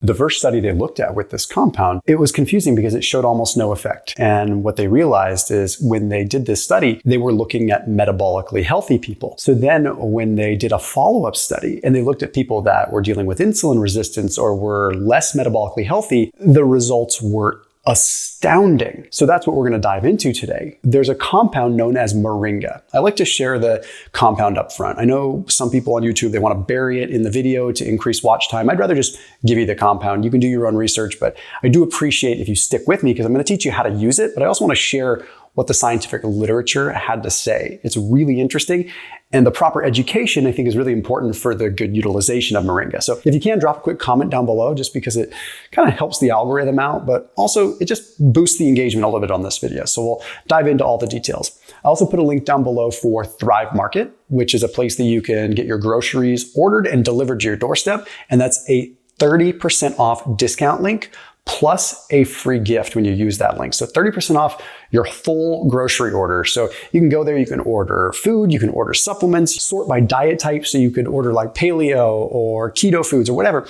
The first study they looked at with this compound, it was confusing because it showed almost no effect. And what they realized is when they did this study, they were looking at metabolically healthy people. So then when they did a follow-up study and they looked at people that were dealing with insulin resistance or were less metabolically healthy, the results were astounding. So that's what we're going to dive into today. There's a compound known as Moringa. I like to share the compound up front. I know some people on YouTube, they want to bury it in the video to increase watch time. I'd rather just give you the compound. You can do your own research, but I do appreciate if you stick with me because I'm going to teach you how to use it, but I also want to share what the scientific literature had to say. It's really interesting. And the proper education, I think, is really important for the good utilization of Moringa. So if you can, drop a quick comment down below just because it kind of helps the algorithm out, but also it just boosts the engagement a little bit on this video. So we'll dive into all the details. I also put a link down below for Thrive Market, which is a place that you can get your groceries ordered and delivered to your doorstep. And that's a 30% off discount link plus a free gift when you use that link. So 30% off your full grocery order. So you can go there, you can order food, you can order supplements, sort by diet type. So you could order like paleo or keto foods or whatever.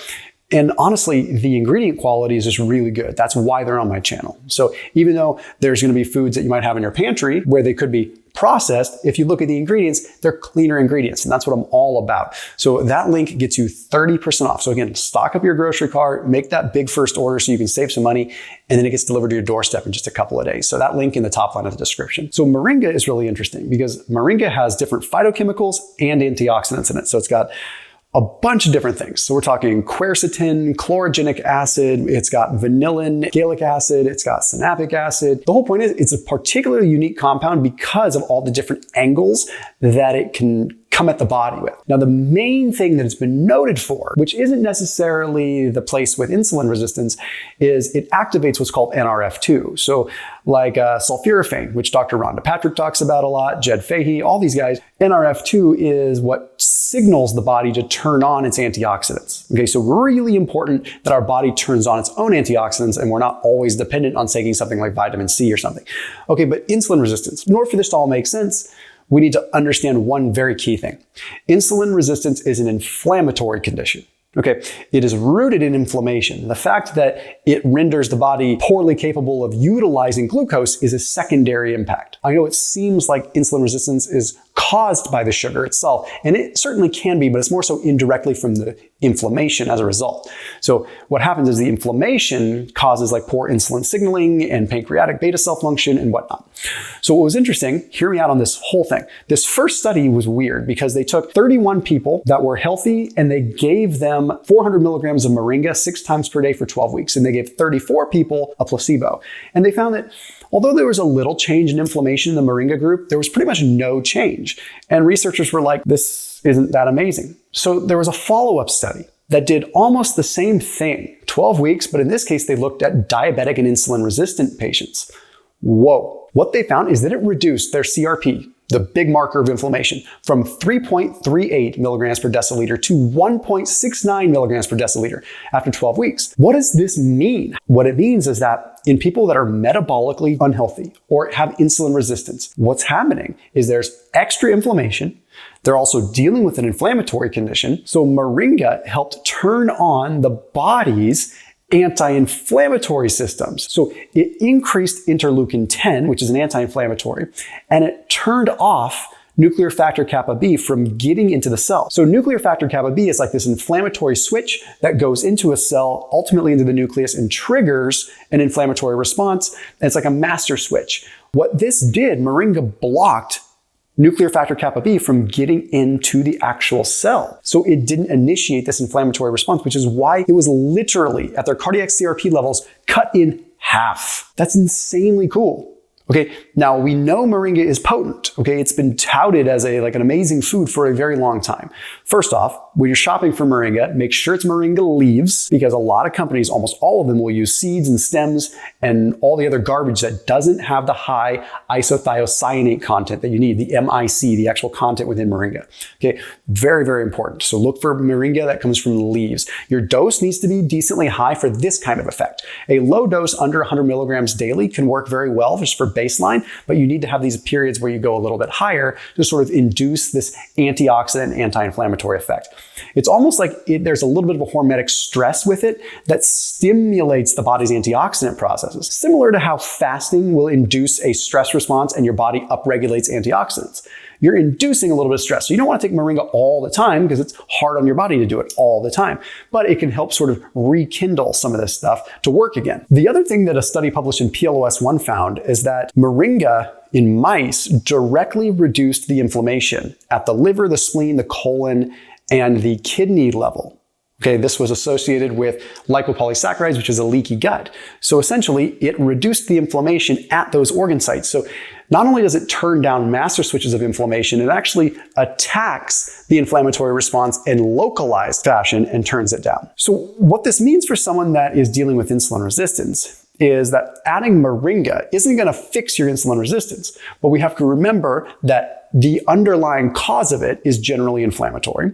And honestly, the ingredient quality is just really good. That's why they're on my channel. So even though there's going to be foods that you might have in your pantry where they could be processed, if you look at the ingredients, they're cleaner ingredients. And that's what I'm all about. So that link gets you 30% off. So again, stock up your grocery cart, make that big first order so you can save some money, and then it gets delivered to your doorstep in just a couple of days. So that link in the top line of the description. So Moringa is really interesting because Moringa has different phytochemicals and antioxidants in it. So it's got a bunch of different things. So we're talking quercetin, chlorogenic acid, it's got vanillin, gallic acid, it's got sinapic acid. The whole point is it's a particularly unique compound because of all the different angles that it can come at the body with. Now, the main thing that it's been noted for, which isn't necessarily the place with insulin resistance, is it activates what's called NRF2. So like sulforaphane, which Dr. Rhonda Patrick talks about a lot, Jed Fahey, all these guys, NRF2 is what signals the body to turn on its antioxidants. Okay, so really important that our body turns on its own antioxidants and we're not always dependent on taking something like vitamin C or something. Okay, but insulin resistance, in order for this to all make sense, we need to understand one very key thing. Insulin resistance is an inflammatory condition. Okay, it is rooted in inflammation. The fact that it renders the body poorly capable of utilizing glucose is a secondary impact. I know it seems like insulin resistance is caused by the sugar itself, and it certainly can be, but it's more so indirectly from the inflammation as a result. So what happens is the inflammation causes like poor insulin signaling and pancreatic beta cell function and whatnot. So what was interesting, hear me out on this whole thing. This first study was weird because they took 31 people that were healthy and they gave them 400 milligrams of Moringa 6 times per day for 12 weeks. And they gave 34 people a placebo. And they found that although there was a little change in inflammation in the Moringa group, there was pretty much no change. And researchers were like, this isn't that amazing. So there was a follow-up study that did almost the same thing, 12 weeks, but in this case, they looked at diabetic and insulin resistant patients. Whoa. What they found is that it reduced their CRP, the big marker of inflammation, from 3.38 milligrams per deciliter to 1.69 milligrams per deciliter after 12 weeks. What does this mean? What it means is that in people that are metabolically unhealthy or have insulin resistance, what's happening is there's extra inflammation. They're also dealing with an inflammatory condition. So Moringa helped turn on the body's anti-inflammatory systems. So it increased interleukin 10, which is an anti-inflammatory, and it turned off nuclear factor kappa B from getting into the cell. So nuclear factor kappa B is like this inflammatory switch that goes into a cell, ultimately into the nucleus, and triggers an inflammatory response. And it's like a master switch. What this did, Moringa blocked nuclear factor kappa B from getting into the actual cell. So it didn't initiate this inflammatory response, which is why it was literally at their cardiac CRP levels cut in half. That's insanely cool. Okay, now we know Moringa is potent. Okay, it's been touted as an amazing food for a very long time. First off, when you're shopping for Moringa, make sure it's Moringa leaves, because a lot of companies, almost all of them, will use seeds and stems and all the other garbage that doesn't have the high isothiocyanate content that you need, the MIC, the actual content within Moringa. Okay, very, very important. So look for Moringa that comes from leaves. Your dose needs to be decently high for this kind of effect. A low dose under 100 milligrams daily can work very well just for baseline, but you need to have these periods where you go a little bit higher to sort of induce this antioxidant, anti-inflammatory effect. It's almost like there's a little bit of a hormetic stress with it that stimulates the body's antioxidant processes, similar to how fasting will induce a stress response and your body upregulates antioxidants. You're inducing a little bit of stress. So you don't want to take Moringa all the time because it's hard on your body to do it all the time. But it can help sort of rekindle some of this stuff to work again. The other thing that a study published in PLOS1 found is that Moringa in mice directly reduced the inflammation at the liver, the spleen, the colon, and the kidney level. Okay, this was associated with lipopolysaccharides, which is a leaky gut. So essentially, it reduced the inflammation at those organ sites. So not only does it turn down master switches of inflammation, it actually attacks the inflammatory response in localized fashion and turns it down. So what this means for someone that is dealing with insulin resistance is that adding Moringa isn't going to fix your insulin resistance, but we have to remember that the underlying cause of it is generally inflammatory,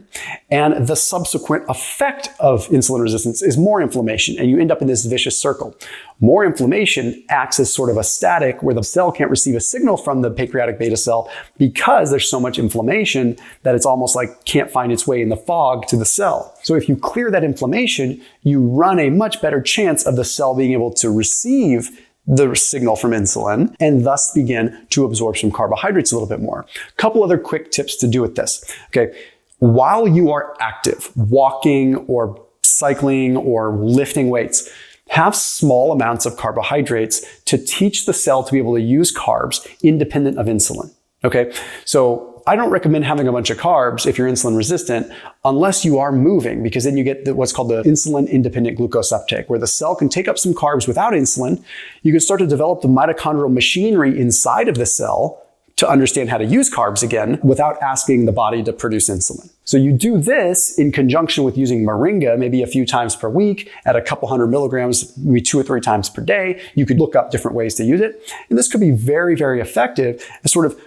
and the subsequent effect of insulin resistance is more inflammation, and you end up in this vicious circle. More inflammation acts as sort of a static where the cell can't receive a signal from the pancreatic beta cell because there's so much inflammation that it's almost like can't find its way in the fog to the cell. So if you clear that inflammation, you run a much better chance of the cell being able to receive the signal from insulin and thus begin to absorb some carbohydrates a little bit more. A couple other quick tips to do with this. Okay, while you are active, walking or cycling or lifting weights, have small amounts of carbohydrates to teach the cell to be able to use carbs independent of insulin. Okay, so I don't recommend having a bunch of carbs if you're insulin resistant unless you are moving, because then you get what's called the insulin independent glucose uptake, where the cell can take up some carbs without insulin. You can start to develop the mitochondrial machinery inside of the cell to understand how to use carbs again without asking the body to produce insulin. So you do this in conjunction with using Moringa maybe a few times per week at a couple hundred milligrams, maybe 2 or 3 times per day. You could look up different ways to use it. And this could be very, very effective at sort of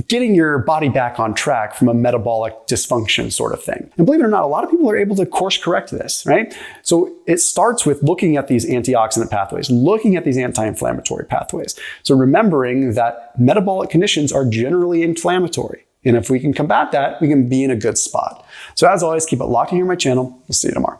getting your body back on track from a metabolic dysfunction sort of thing. And believe it or not, a lot of people are able to course correct this, right? So it starts with looking at these antioxidant pathways, looking at these anti-inflammatory pathways. So remembering that metabolic conditions are generally inflammatory. And if we can combat that, we can be in a good spot. So as always, keep it locked in here on my channel. We'll see you tomorrow.